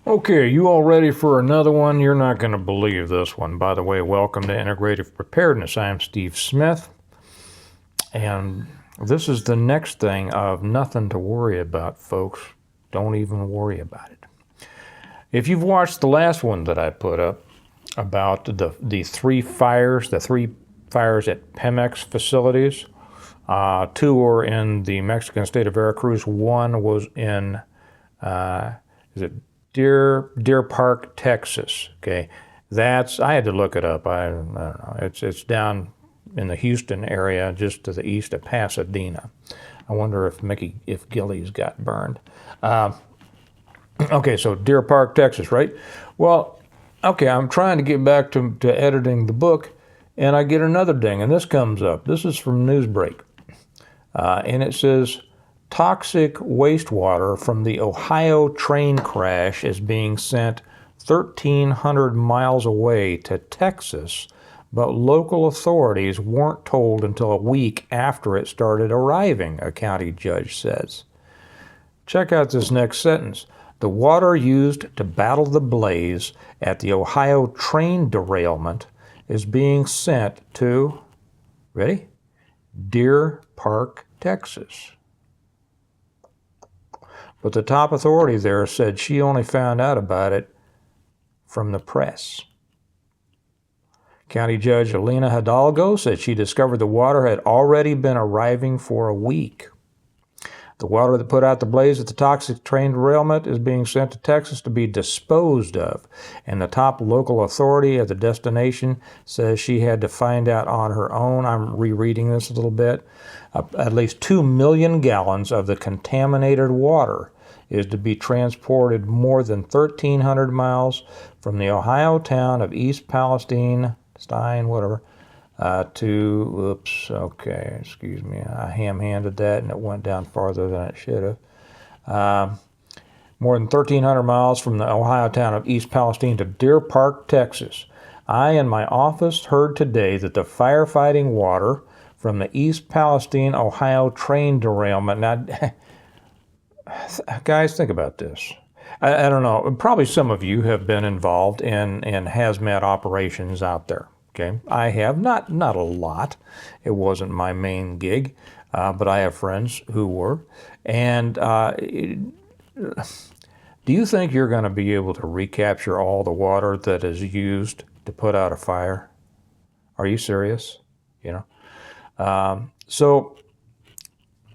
Okay, you all ready for another one? You're not going to believe this one. By the way, welcome to Integrative Preparedness. I'm Steve Smith, and this is the next thing of nothing to worry about, folks. Don't even worry about it. If you've watched the last one that I put up about the three fires at Pemex facilities, two were in the Mexican state of Veracruz. One was in, is it Deer Park, Texas. Okay, I had to look it up. I don't know. It's down in the Houston area, just to the east of Pasadena. I wonder if Gillies got burned. Okay, so Deer Park, Texas, right? Well, okay, I'm trying to get back to editing the book, and I get another ding, and this comes up. This is from Newsbreak, and it says, toxic wastewater from the Ohio train crash is being sent 1,300 miles away to Texas, but local authorities weren't told until a week after it started arriving, a county judge says. Check out this next sentence. The water used to battle the blaze at the Ohio train derailment is being sent to, ready? Deer Park, Texas. But the top authority there said she only found out about it from the press. County Judge Alina Hidalgo said she discovered the water had already been arriving for a week. The water that put out the blaze at the toxic train derailment is being sent to Texas to be disposed of, and the top local authority at the destination says she had to find out on her own. I'm rereading this a little bit. At least 2 million gallons of the contaminated water is to be transported more than 1,300 miles from the Ohio town of East Palestine, to, excuse me, I ham-handed that and it went down farther than it should have. More than 1,300 miles from the Ohio town of East Palestine to Deer Park, Texas. I and my office heard today that the firefighting water from the East Palestine, Ohio train derailment. Now, guys, think about this. I don't know. Probably some of you have been involved in hazmat operations out there. Okay, I have not a lot. It wasn't my main gig, but I have friends who were. And do you think you're going to be able to recapture all the water that is used to put out a fire? Are you serious? So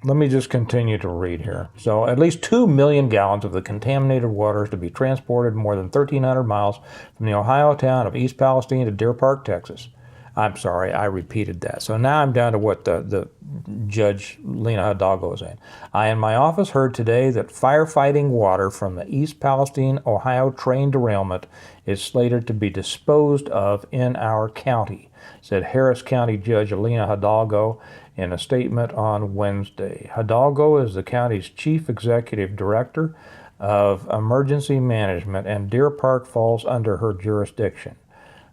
let me just continue to read here. So at least 2 million gallons of the contaminated water is to be transported more than 1,300 miles from the Ohio town of East Palestine to Deer Park, Texas. I'm sorry, I repeated that. So now I'm down to what the Judge Lena Hidalgo is saying. I in my office heard today that firefighting water from the East Palestine, Ohio train derailment is slated to be disposed of in our county, said Harris County Judge Alina Hidalgo in a statement on Wednesday. Hidalgo is the county's chief executive director of emergency management, and Deer Park falls under her jurisdiction.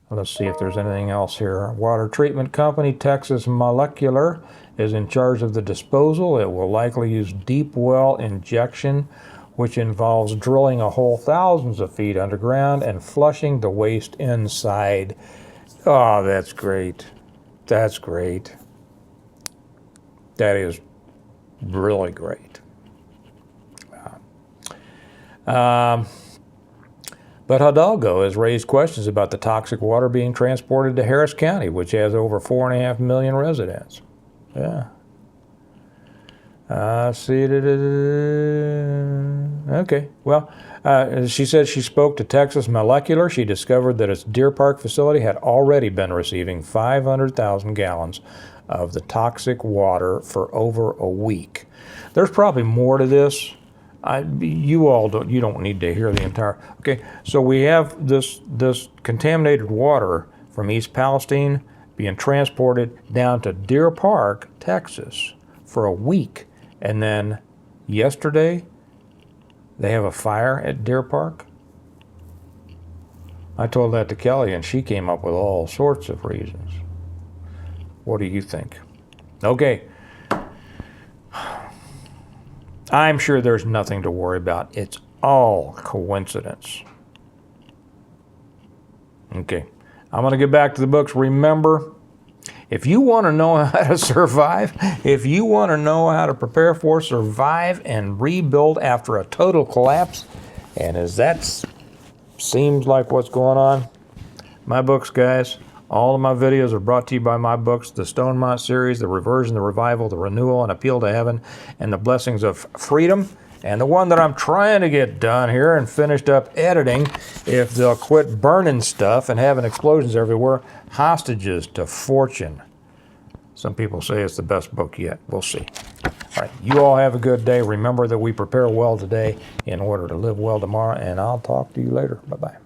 Let's see if there's anything else here. Water treatment company Texas Molecular is in charge of the disposal. It will likely use deep well injection, which involves drilling a hole thousands of feet underground and flushing the waste inside. Oh, that's great. That's great. That is really great. But Hidalgo has raised questions about the toxic water being transported to Harris County, which has over 4.5 million residents. Yeah. Okay. Well, she said she spoke to Texas Molecular. She discovered that its Deer Park facility had already been receiving 500,000 gallons of the toxic water for over a week. There's probably more to this. You don't need to hear the entire. Okay, so we have this contaminated water from East Palestine being transported down to Deer Park, Texas, for a week, and then yesterday they have a fire at Deer Park. I told that to Kelly, and she came up with all sorts of reasons. What do you think? Okay. I'm sure there's nothing to worry about. It's all coincidence. Okay, I'm going to get back to the books. Remember, if you want to know how to survive, if you want to know how to prepare for, survive, and rebuild after a total collapse, and as that seems like what's going on, my books, guys, all of my videos are brought to you by my books, the Stonemont series, the Reversion, the Revival, the Renewal, and Appeal to Heaven, and the Blessings of Freedom. And the one that I'm trying to get done here and finished up editing, if they'll quit burning stuff and having explosions everywhere, Hostages to Fortune. Some people say it's the best book yet. We'll see. All right, you all have a good day. Remember that we prepare well today in order to live well tomorrow, and I'll talk to you later. Bye-bye.